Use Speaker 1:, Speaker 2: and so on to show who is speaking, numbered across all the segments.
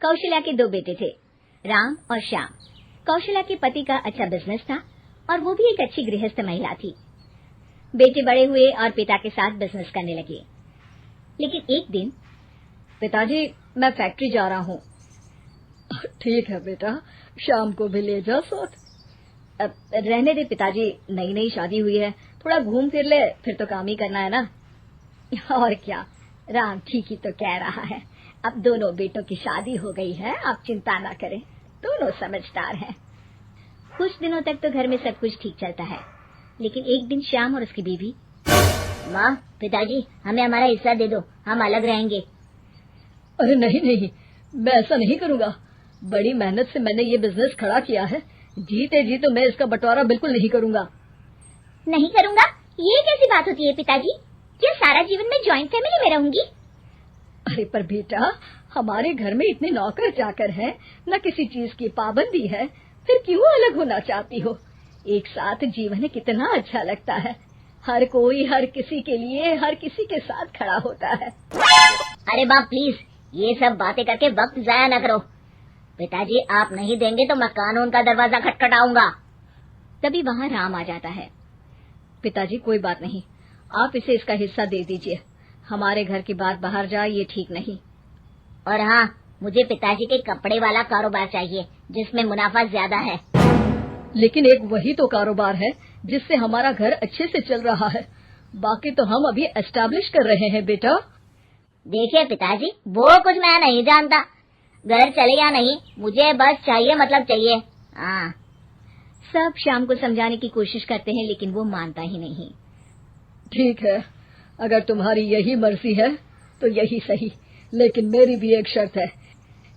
Speaker 1: कौशल्या के 2 बेटे थे, राम और श्याम। कौशल्या के पति का अच्छा बिजनेस था और वो भी एक अच्छी गृहस्थ महिला थी। बेटे बड़े हुए और पिता के साथ बिजनेस करने लगे। लेकिन एक दिन,
Speaker 2: पिताजी मैं फैक्ट्री जा रहा हूँ। ठीक है बेटा, शाम को भी ले जा साथ।
Speaker 1: रहने दे पिताजी, नई नई शादी हुई है, थोड़ा घूम फिर ले, फिर तो काम ही करना है ना। और क्या, राम ठीक ही तो कह रहा है। अब दोनों बेटों की शादी हो गई है, आप चिंता ना करें, दोनों समझदार हैं। कुछ दिनों तक तो घर में सब कुछ ठीक चलता है, लेकिन एक दिन श्याम और उसकी बीवी,
Speaker 3: माँ, पिताजी हमें हमारा हिस्सा दे दो, हम अलग रहेंगे।
Speaker 2: अरे नहीं नहीं, मैं ऐसा नहीं करूँगा। बड़ी मेहनत से मैंने ये बिजनेस खड़ा किया है, जीते जी तो मैं इसका बंटवारा बिल्कुल नहीं करूँगा।
Speaker 3: नहीं करूँगा? ये कैसी बात होती है पिताजी? क्या सारा जीवन में जॉइंट फैमिली में रहूंगी?
Speaker 2: अरे पर बेटा, हमारे घर में इतने नौकर चाकर हैं, न किसी चीज की पाबंदी है, फिर क्यों अलग होना चाहती हो? एक साथ जीवन कितना अच्छा लगता है। हर कोई हर किसी के लिए, हर किसी के साथ खड़ा होता है।
Speaker 3: अरे बाप प्लीज, ये सब बातें करके वक्त जाया न करो। पिताजी आप नहीं देंगे तो मैं कानून का दरवाजा खटखटाऊंगा।
Speaker 1: तभी वहाँ राम आ जाता है।
Speaker 2: पिताजी कोई बात नहीं, आप इसे इसका हिस्सा दे दीजिए। हमारे घर की बात बाहर जाए ये ठीक नहीं।
Speaker 3: और हाँ, मुझे पिताजी के कपड़े वाला कारोबार चाहिए जिसमें मुनाफा ज्यादा है।
Speaker 2: लेकिन एक वही तो कारोबार है जिससे हमारा घर अच्छे से चल रहा है, बाकी तो हम अभी एस्टैब्लिश कर रहे हैं बेटा।
Speaker 3: देखिए पिताजी, वो कुछ मैं नहीं जानता, घर चले या नहीं, मुझे बस चाहिए मतलब चाहिए। हाँ।
Speaker 1: सब शाम को समझाने की कोशिश करते हैं, लेकिन वो मानता ही नहीं।
Speaker 2: ठीक है, अगर तुम्हारी यही मर्जी है तो यही सही, लेकिन मेरी भी एक शर्त है,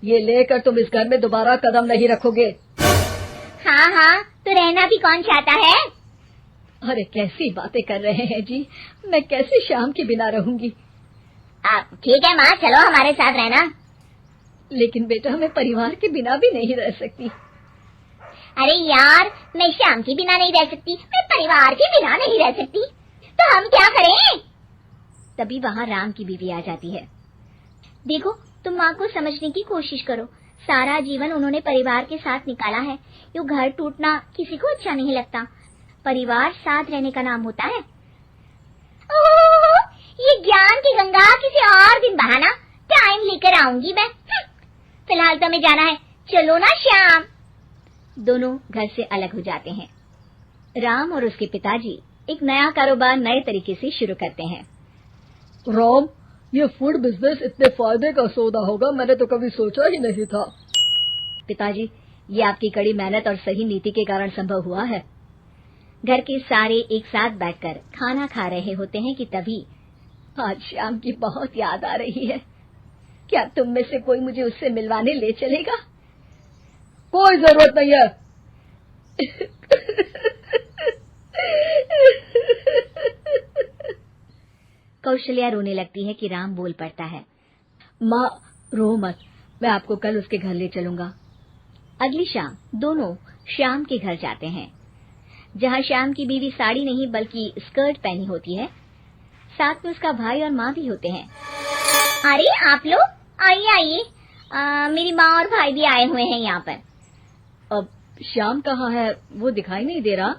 Speaker 2: ये लेकर तुम इस घर में दोबारा कदम नहीं रखोगे।
Speaker 3: हाँ हाँ, तो रहना भी कौन चाहता है?
Speaker 2: अरे कैसी बातें कर रहे हैं जी, मैं कैसे शाम के बिना रहूंगी?
Speaker 3: ठीक है माँ, चलो हमारे साथ रहना।
Speaker 2: लेकिन बेटा, मैं परिवार के बिना भी नहीं रह सकती।
Speaker 3: अरे यार, मैं शाम के बिना नहीं रह सकती, मैं परिवार के बिना नहीं रह सकती, तो हम क्या करें?
Speaker 1: तभी वहाँ राम की बीवी आ जाती है। देखो, तुम माँ को समझने की कोशिश करो, सारा जीवन उन्होंने परिवार के साथ निकाला है। यो घर टूटना किसी को अच्छा नहीं लगता, परिवार साथ रहने का नाम होता है।
Speaker 3: ये ज्ञान की गंगा किसी और दिन बहाना, टाइम लेकर आऊंगी मैं। फिलहाल तो हमें जाना है, चलो ना श्याम।
Speaker 1: दोनों घर से अलग हो जाते हैं। राम और उसके पिताजी एक नया कारोबार नए तरीके से शुरू करते हैं।
Speaker 2: राम, ये फूड बिजनेस इतने फायदे का सौदा होगा मैंने तो कभी सोचा ही नहीं था।
Speaker 1: पिताजी, ये आपकी कड़ी मेहनत और सही नीति के कारण संभव हुआ है। घर के सारे एक साथ बैठकर खाना खा रहे होते हैं कि तभी आज श्याम की बहुत याद आ रही है। क्या तुम में से कोई मुझे उससे मिलवाने ले चलेगा?
Speaker 2: कोई जरूरत नहीं है।
Speaker 1: कौशल्या रोने लगती है कि राम बोल पड़ता है।
Speaker 2: माँ रो मत, मैं आपको कल उसके घर ले चलूंगा।
Speaker 1: अगली शाम दोनों श्याम के घर जाते हैं, जहाँ श्याम की बीवी साड़ी नहीं बल्कि स्कर्ट पहनी होती है। साथ में उसका भाई और माँ भी होते हैं।
Speaker 3: अरे आप लोग आइए आइए, मेरी माँ और भाई भी आए हुए हैं यहाँ पर।
Speaker 2: अब श्याम कहाँ है, वो दिखाई नहीं दे रहा।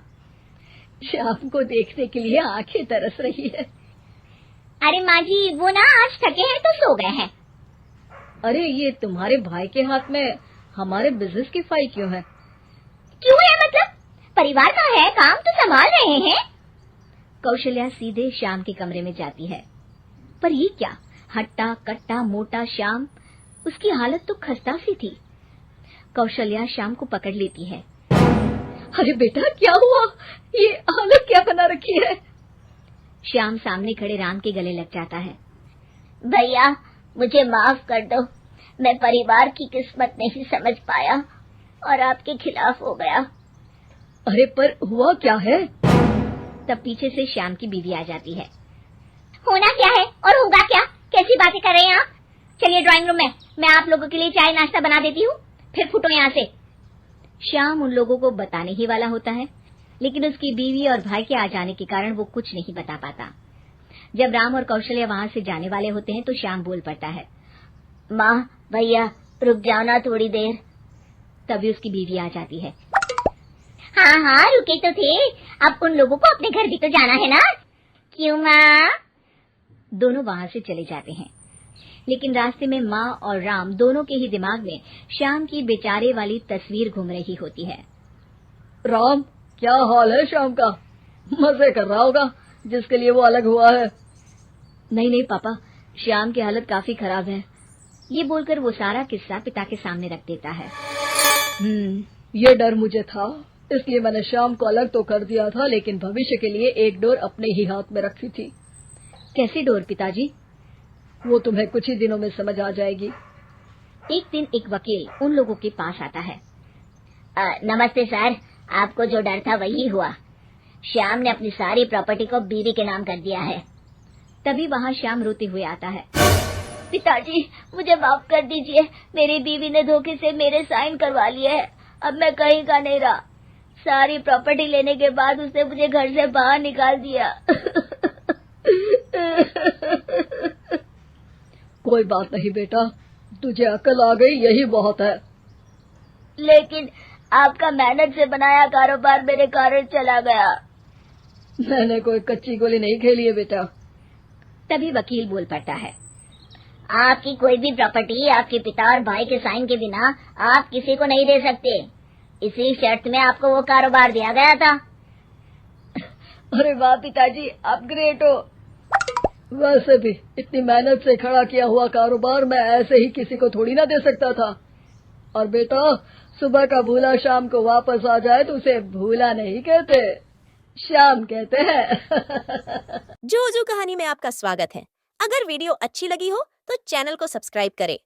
Speaker 2: श्याम को देखने के लिए आंखें तरस रही है।
Speaker 3: अरे माँ जी, वो ना आज थके हैं तो सो गए हैं।
Speaker 2: अरे ये तुम्हारे भाई के हाथ में हमारे बिजनेस की फाइल क्यों है?
Speaker 3: क्यों है मतलब? परिवार का है, काम तो संभाल रहे हैं।
Speaker 1: कौशल्या सीधे श्याम के कमरे में जाती है, पर ये क्या, हट्टा कट्टा मोटा श्याम, उसकी हालत तो खस्ता सी थी। कौशल्या श्याम को पकड़ लेती है।
Speaker 2: अरे बेटा, क्या हुआ? ये हालत क्या बना रखी है?
Speaker 1: श्याम सामने खड़े राम के गले लग जाता है।
Speaker 3: भैया मुझे माफ कर दो, मैं परिवार की किस्मत नहीं समझ पाया और आपके खिलाफ हो गया।
Speaker 2: अरे पर हुआ क्या है?
Speaker 1: तब पीछे से श्याम की बीवी आ जाती है।
Speaker 3: होना क्या है और होगा क्या? कैसी बातें कर रहे हैं आप? चलिए ड्राइंग रूम में, मैं आप लोगों के लिए चाय नाश्ता बना देती हूँ, फिर फुटो यहाँ से।
Speaker 1: श्याम उन लोगों को बताने ही वाला होता है, लेकिन उसकी बीवी और भाई के आ जाने के कारण वो कुछ नहीं बता पाता। जब राम और कौशल्या वहाँ से जाने वाले होते हैं तो श्याम बोल पड़ता है।
Speaker 3: माँ भैया, रुक जाओ ना थोड़ी देर।
Speaker 1: तभी उसकी बीवी आ जाती है।
Speaker 3: हाँ हाँ रुके तो थे, अब उन लोगों को अपने घर भी तो जाना है ना। क्यों माँ?
Speaker 1: दोनों वहां से चले जाते हैं, लेकिन रास्ते में माँ और राम दोनों के ही दिमाग में श्याम की बेचारे वाली तस्वीर घूम रही होती है।
Speaker 2: राम, क्या हाल है श्याम का? मजे कर रहा होगा जिसके लिए वो अलग हुआ है।
Speaker 1: नहीं नहीं पापा, श्याम की हालत काफी खराब है। ये बोलकर वो सारा किस्सा पिता के सामने रख देता है।
Speaker 2: ये डर मुझे था, इसलिए मैंने श्याम को अलग तो कर दिया था, लेकिन भविष्य के लिए एक डोर अपने ही हाथ में रखी थी।
Speaker 1: कैसी डोर पिताजी?
Speaker 2: वो तुम्हें कुछ ही दिनों में समझ आ जाएगी।
Speaker 1: एक दिन एक वकील उन लोगों के पास आता है।
Speaker 3: नमस्ते सर, आपको जो डर था वही हुआ। श्याम ने अपनी सारी प्रॉपर्टी को बीवी के नाम कर दिया है।
Speaker 1: तभी वहाँ श्याम रोते हुए आता है।
Speaker 3: पिताजी मुझे माफ कर दीजिए, मेरी बीवी ने धोखे से मेरे साइन करवा लिए हैं। अब मैं कहीं का नहीं रहा। सारी प्रॉपर्टी लेने के बाद उसने मुझे घर से बाहर निकाल दिया।
Speaker 2: कोई बात नहीं बेटा, तुझे अकल आ गई, यही बहुत है।
Speaker 3: लेकिन आपका मेहनत से बनाया कारोबार मेरे कारण चला गया।
Speaker 2: मैंने कोई कच्ची गोली नहीं खेली है बेटा।
Speaker 1: तभी वकील बोल पड़ता है।
Speaker 3: आपकी कोई भी प्रॉपर्टी आपके पिता और भाई के साइन के बिना आप किसी को नहीं दे सकते। इसी शर्त में आपको वो कारोबार दिया गया था।
Speaker 2: अरे वाह पिताजी, आप ग्रेट हो। वैसे भी इतनी मेहनत से खड़ा किया हुआ कारोबार मैं ऐसे ही किसी को थोड़ी ना दे सकता था। और बेटा, सुबह का भूला शाम को वापस आ जाए तो उसे भूला नहीं कहते, शाम कहते हैं।
Speaker 4: जोजो कहानी में आपका स्वागत है। अगर वीडियो अच्छी लगी हो तो चैनल को सब्सक्राइब करें